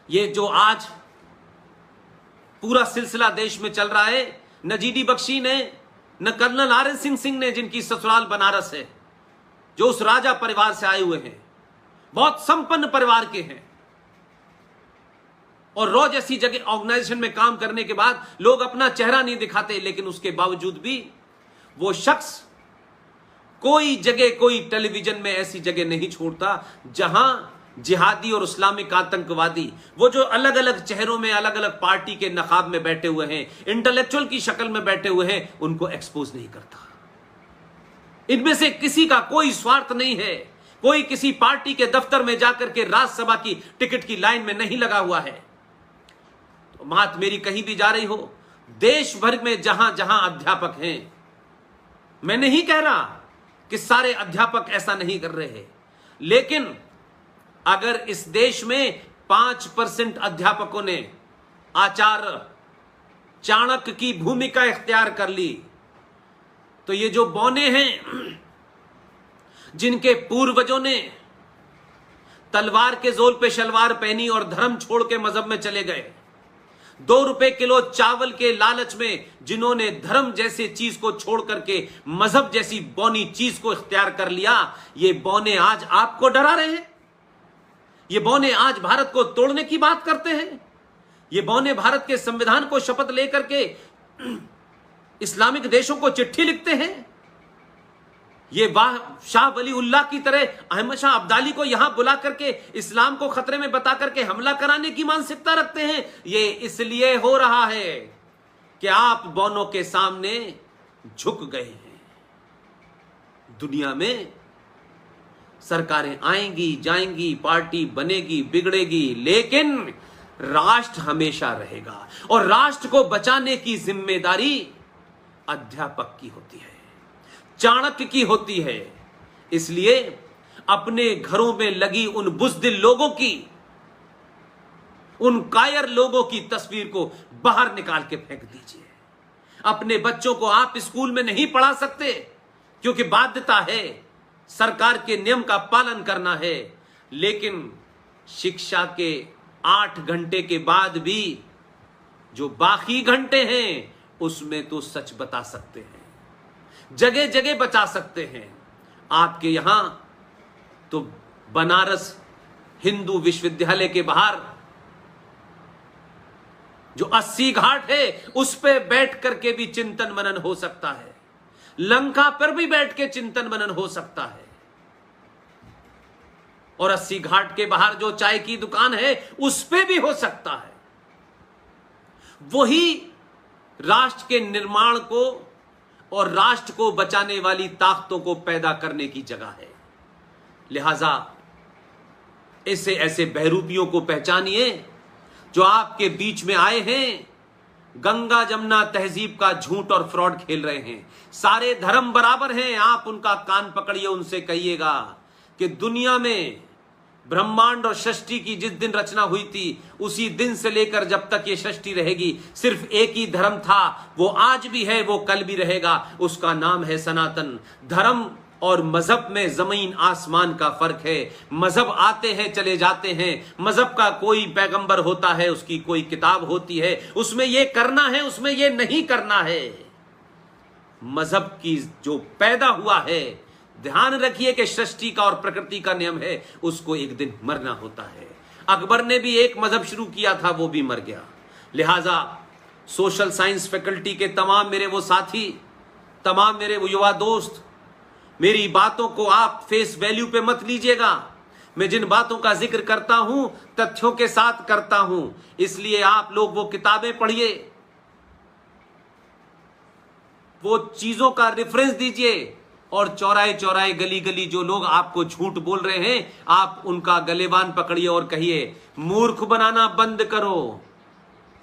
ये जो आज पूरा सिलसिला देश में चल रहा है, न जीडी बख्शी ने, न कर्नल RN सिंह ने, जिनकी ससुराल बनारस है, जो उस राजा परिवार से आए हुए हैं, बहुत संपन्न परिवार के हैं, और रॉ जैसी जगह ऑर्गेनाइजेशन में काम करने के बाद लोग अपना चेहरा नहीं दिखाते, लेकिन उसके बावजूद भी वो शख्स कोई जगह, कोई टेलीविजन में ऐसी जगह नहीं छोड़ता जहां जिहादी और इस्लामिक आतंकवादी, वो जो अलग अलग चेहरों में, अलग अलग पार्टी के नकाब में बैठे हुए हैं, इंटेलेक्चुअल की शक्ल में बैठे हुए हैं, उनको एक्सपोज नहीं करता। इनमें से किसी का कोई स्वार्थ नहीं है, कोई किसी पार्टी के दफ्तर में जाकर के राज्यसभा की टिकट की लाइन में नहीं लगा हुआ है। तो बात मेरी कहीं भी जा रही हो, देश भर में जहां जहां अध्यापक हैं, मैं नहीं कह रहा कि सारे अध्यापक ऐसा नहीं कर रहे हैं, लेकिन अगर इस देश में 5% अध्यापकों ने आचार्य चाणक्य की भूमिका इख्तियार कर ली, तो ये जो बौने हैं, जिनके पूर्वजों ने तलवार के जोर पे शलवार पहनी और धर्म छोड़ के मजहब में चले गए, 2 रुपए किलो चावल के लालच में जिन्होंने धर्म जैसे चीज को छोड़ करके मजहब जैसी बौनी चीज को इख्तियार कर लिया, ये बौने आज आपको डरा रहे हैं। ये बौने आज भारत को तोड़ने की बात करते हैं। ये बौने भारत के संविधान को शपथ लेकर के इस्लामिक देशों को चिट्ठी लिखते हैं। ये शाह वली उल्लाह की तरह अहमद शाह अब्दाली को यहां बुला करके इस्लाम को खतरे में बता करके हमला कराने की मानसिकता रखते हैं। ये इसलिए हो रहा है कि आप बौनों के सामने झुक गए हैं। दुनिया में सरकारें आएंगी जाएंगी, पार्टी बनेगी बिगड़ेगी, लेकिन राष्ट्र हमेशा रहेगा, और राष्ट्र को बचाने की जिम्मेदारी अध्यापक की होती है, चाणक्य की होती है। इसलिए अपने घरों में लगी उन बुज़दिल लोगों की, उन कायर लोगों की तस्वीर को बाहर निकाल के फेंक दीजिए। अपने बच्चों को आप स्कूल में नहीं पढ़ा सकते, क्योंकि बाध्यता है, सरकार के नियम का पालन करना है, लेकिन शिक्षा के 8 घंटे के बाद भी जो बाकी घंटे हैं उसमें तो सच बता सकते हैं, जगह जगह बचा सकते हैं। आपके यहां तो बनारस हिंदू विश्वविद्यालय के बाहर जो 80 घाट है उस पे बैठ करके भी चिंतन मनन हो सकता है, लंका पर भी बैठ के चिंतन मनन हो सकता है, और 80 घाट के बाहर जो चाय की दुकान है उस पे भी हो सकता है। वही राष्ट्र के निर्माण को और राष्ट्र को बचाने वाली ताकतों को पैदा करने की जगह है। लिहाजा ऐसे बहरूपियों को पहचानिए जो आपके बीच में आए हैं, गंगा जमुना तहजीब का झूठ और फ्रॉड खेल रहे हैं। सारे धर्म बराबर हैं, आप उनका कान पकड़िए, उनसे कहिएगा कि दुनिया में ब्रह्मांड और सृष्टि की जिस दिन रचना हुई थी उसी दिन से लेकर जब तक ये सृष्टि रहेगी सिर्फ एक ही धर्म था, वो आज भी है, वो कल भी रहेगा, उसका नाम है सनातन। धर्म और मजहब में जमीन आसमान का फर्क है। मजहब आते हैं चले जाते हैं, मजहब का कोई पैगंबर होता है, उसकी कोई किताब होती है, उसमें ये करना है, उसमें ये नहीं करना है। मजहब की जो पैदा हुआ है, ध्यान रखिए कि सृष्टि का और प्रकृति का नियम है, उसको एक दिन मरना होता है। अकबर ने भी एक मजहब शुरू किया था, वो भी मर गया। लिहाजा सोशल साइंस फैकल्टी के तमाम मेरे वो साथी, तमाम मेरे वो युवा दोस्त, मेरी बातों को आप फेस वैल्यू पे मत लीजिएगा। मैं जिन बातों का जिक्र करता हूं तथ्यों के साथ करता हूं, इसलिए आप लोग वो किताबें पढ़िए, वो चीजों का रेफरेंस दीजिए, और चौराहे चौराहे गली गली जो लोग आपको झूठ बोल रहे हैं आप उनका गलेबान पकड़िए और कहिए मूर्ख बनाना बंद करो।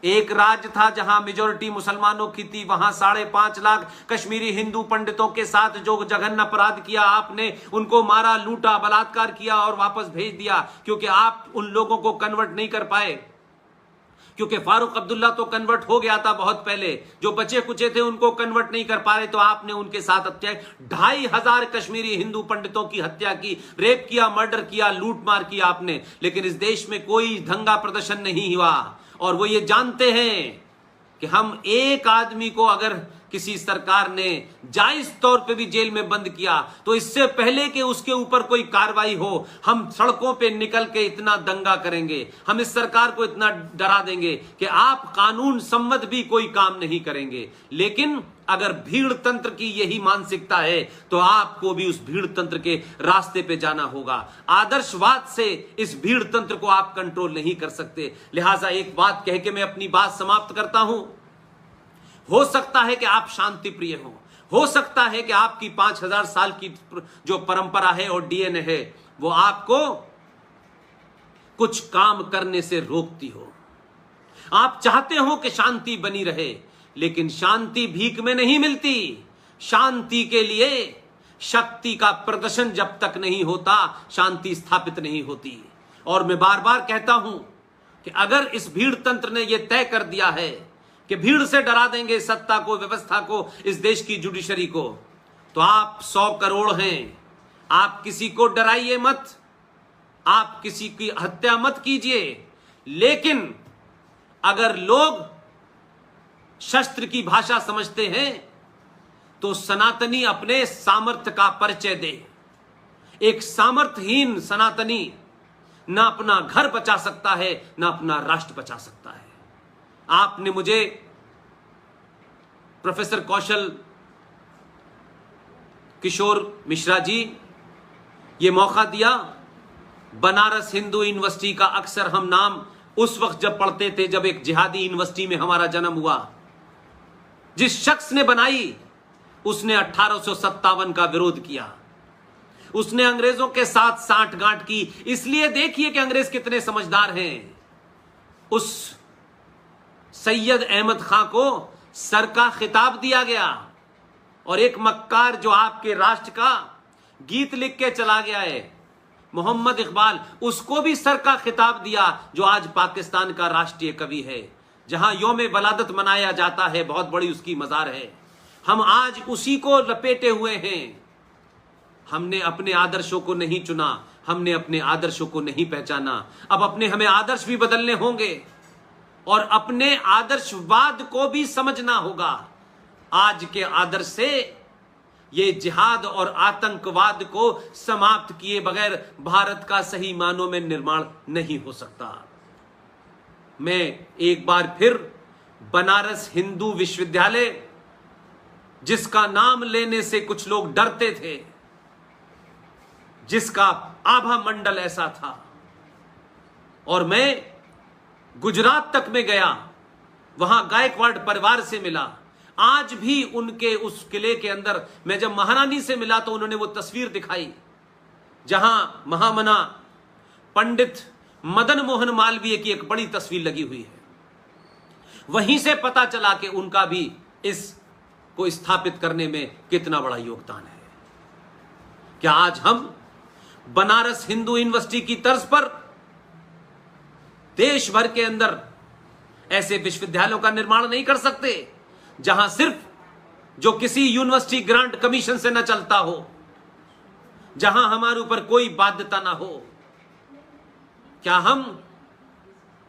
एक राज्य था जहां मेजोरिटी मुसलमानों की थी, वहां 5.5 लाख कश्मीरी हिंदू पंडितों के साथ जो जघन्य अपराध किया, आपने उनको मारा, लूटा, बलात्कार किया और वापस भेज दिया, क्योंकि आप उन लोगों को कन्वर्ट नहीं कर पाए। क्योंकि फारूक अब्दुल्ला तो कन्वर्ट हो गया था बहुत पहले, जो बचे कुचे थे उनको कन्वर्ट नहीं कर पा रहे, तो आपने उनके साथ हत्या, 2500 कश्मीरी हिंदू पंडितों की हत्या की, रेप किया, मर्डर किया, लूट मार किया आपने, लेकिन इस देश में कोई दंगा प्रदर्शन नहीं हुआ। और वो ये जानते हैं कि हम एक आदमी को अगर किसी सरकार ने जायज तौर पे भी जेल में बंद किया तो इससे पहले कि उसके ऊपर कोई कार्रवाई हो, हम सड़कों पे निकल के इतना दंगा करेंगे, हम इस सरकार को इतना डरा देंगे कि आप कानून सम्मत भी कोई काम नहीं करेंगे। लेकिन अगर भीड़ तंत्र की यही मानसिकता है तो आपको भी उस भीड़ तंत्र के रास्ते पे जाना होगा। आदर्शवाद से इस भीड़ तंत्र को आप कंट्रोल नहीं कर सकते। लिहाजा एक बात कह के मैं अपनी बात समाप्त करता हूं। हो सकता है कि आप शांति प्रिय हो सकता है कि आपकी 5000 साल की जो परंपरा है और डीएनए है वो आपको कुछ काम करने से रोकती हो। आप चाहते हो कि शांति बनी रहे, लेकिन शांति भीख में नहीं मिलती। शांति के लिए शक्ति का प्रदर्शन जब तक नहीं होता, शांति स्थापित नहीं होती। और मैं बार बार कहता हूं कि अगर इस भीड़ तंत्र ने यह तय कर दिया है कि भीड़ से डरा देंगे सत्ता को, व्यवस्था को, इस देश की जुडिशरी को, तो आप 100 करोड़ हैं, आप किसी को डराइए मत, आप किसी की हत्या मत कीजिए। लेकिन अगर लोग शस्त्र की भाषा समझते हैं तो सनातनी अपने सामर्थ्य का परिचय दे। एक सामर्थ्यहीन सनातनी ना अपना घर बचा सकता है, ना अपना राष्ट्र बचा सकता है। आपने मुझे प्रोफेसर कौशल किशोर मिश्रा जी ये मौका दिया। बनारस हिंदू यूनिवर्सिटी का अक्सर हम नाम उस वक्त जब पढ़ते थे जब एक जिहादी यूनिवर्सिटी में हमारा जन्म हुआ। जिस शख्स ने बनाई उसने 1857 का विरोध किया, उसने अंग्रेजों के साथ सांठगांठ की। इसलिए देखिए कि अंग्रेज कितने समझदार हैं। उस सैयद अहमद खां को सर का खिताब दिया गया और एक मक्कार जो आपके राष्ट्र का गीत लिख के चला गया है, मोहम्मद इकबाल, उसको भी सर का खिताब दिया, जो आज पाकिस्तान का राष्ट्रीय कवि है। जहां यौम वलादत मनाया जाता है, बहुत बड़ी उसकी मजार है। हम आज उसी को लपेटे हुए हैं। हमने अपने आदर्शों को नहीं चुना, हमने अपने आदर्शों को नहीं पहचाना। अब अपने हमें आदर्श भी बदलने होंगे और अपने आदर्शवाद को भी समझना होगा। आज के आदर्श से ये जिहाद और आतंकवाद को समाप्त किए बगैर भारत का सही मानों में निर्माण नहीं हो सकता। मैं एक बार फिर बनारस हिंदू विश्वविद्यालय, जिसका नाम लेने से कुछ लोग डरते थे, जिसका आभा मंडल ऐसा था, और मैं गुजरात तक में गया, वहां गायकवाड़ परिवार से मिला। आज भी उनके उस किले के अंदर मैं जब महारानी से मिला तो उन्होंने वो तस्वीर दिखाई जहां महामना पंडित मदन मोहन मालवीय की एक बड़ी तस्वीर लगी हुई है। वहीं से पता चला कि उनका भी इस को स्थापित करने में कितना बड़ा योगदान है। क्या आज हम बनारस हिंदू यूनिवर्सिटी की तर्ज पर देश भर के अंदर ऐसे विश्वविद्यालयों का निर्माण नहीं कर सकते जहां सिर्फ जो किसी यूनिवर्सिटी ग्रांट कमीशन से न चलता हो, जहां हमारे ऊपर कोई बाध्यता ना हो? क्या हम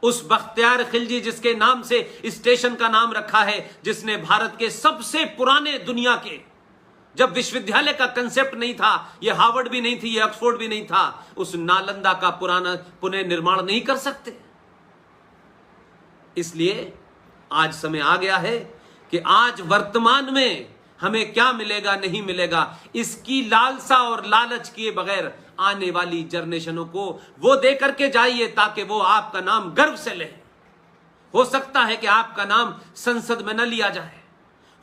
उस बख्तियार खिलजी, जिसके नाम से स्टेशन का नाम रखा है, जिसने भारत के सबसे पुराने दुनिया के, जब विश्वविद्यालय का कंसेप्ट नहीं था, यह हार्वर्ड भी नहीं थी, यह ऑक्सफोर्ड भी नहीं था, उस नालंदा का पुराना पुनः निर्माण नहीं कर सकते? इसलिए आज समय आ गया है कि आज वर्तमान में हमें क्या मिलेगा नहीं मिलेगा, इसकी लालसा और लालच किए बगैर आने वाली जनरेशनों को वो दे करके जाइए ताकि वो आपका नाम गर्व से ले। हो सकता है कि आपका नाम संसद में न लिया जाए,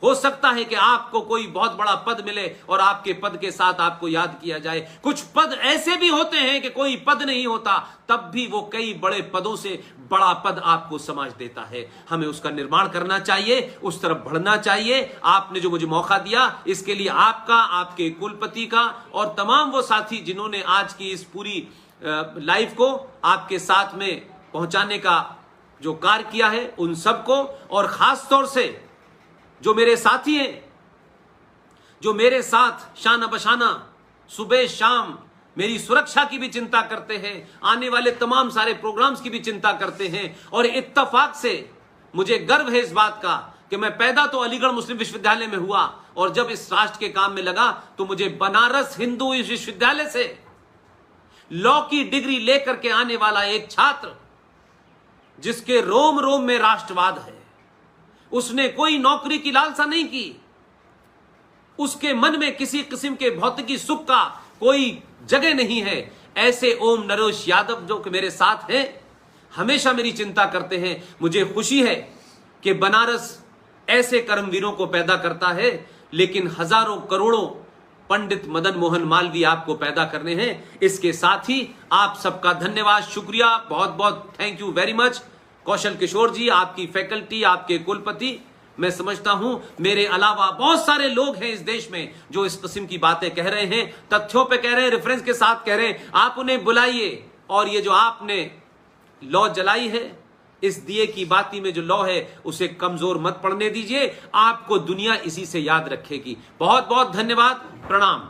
हो सकता है कि आपको कोई बहुत बड़ा पद मिले और आपके पद के साथ आपको याद किया जाए। कुछ पद ऐसे भी होते हैं कि कोई पद नहीं होता, तब भी वो कई बड़े पदों से बड़ा पद आपको समाज देता है। हमें उसका निर्माण करना चाहिए, उस तरफ बढ़ना चाहिए। आपने जो मुझे मौका दिया, इसके लिए आपका, आपके कुलपति का और तमाम वो साथी जिन्होंने आज की इस पूरी लाइफ को आपके साथ में पहुंचाने का जो कार्य किया है उन सबको, और खास तौर से जो मेरे साथी हैं, जो मेरे साथ शाना बशाना सुबह शाम मेरी सुरक्षा की भी चिंता करते हैं, आने वाले तमाम सारे प्रोग्राम्स की भी चिंता करते हैं। और इत्तफाक से मुझे गर्व है इस बात का कि मैं पैदा तो अलीगढ़ मुस्लिम विश्वविद्यालय में हुआ, और जब इस राष्ट्र के काम में लगा तो मुझे बनारस हिंदू विश्वविद्यालय से लॉ की डिग्री लेकर के आने वाला एक छात्र, जिसके रोम रोम में राष्ट्रवाद है, उसने कोई नौकरी की लालसा नहीं की, उसके मन में किसी किस्म के भौतिकी सुख का कोई जगह नहीं है, ऐसे ओम नरेश यादव जो कि मेरे साथ हैं, हमेशा मेरी चिंता करते हैं। मुझे खुशी है कि बनारस ऐसे कर्मवीरों को पैदा करता है, लेकिन हजारों करोड़ों पंडित मदन मोहन मालवीय आपको पैदा करने हैं। इसके साथ ही आप सबका धन्यवाद, शुक्रिया, बहुत बहुत thank you very much. Kaushal Kishore जी, आपकी फैकल्टी, आपके कुलपति, मैं समझता हूं मेरे अलावा बहुत सारे लोग हैं इस देश में जो इस किस्म की बातें कह रहे हैं, तथ्यों पे कह रहे हैं, रेफरेंस के साथ कह रहे हैं। आप उन्हें बुलाइए, और ये जो आपने लॉ जलाई है, इस दिए की बाती में जो लॉ है उसे कमजोर मत पड़ने दीजिए, आपको दुनिया इसी से याद रखेगी। बहुत बहुत धन्यवाद, प्रणाम।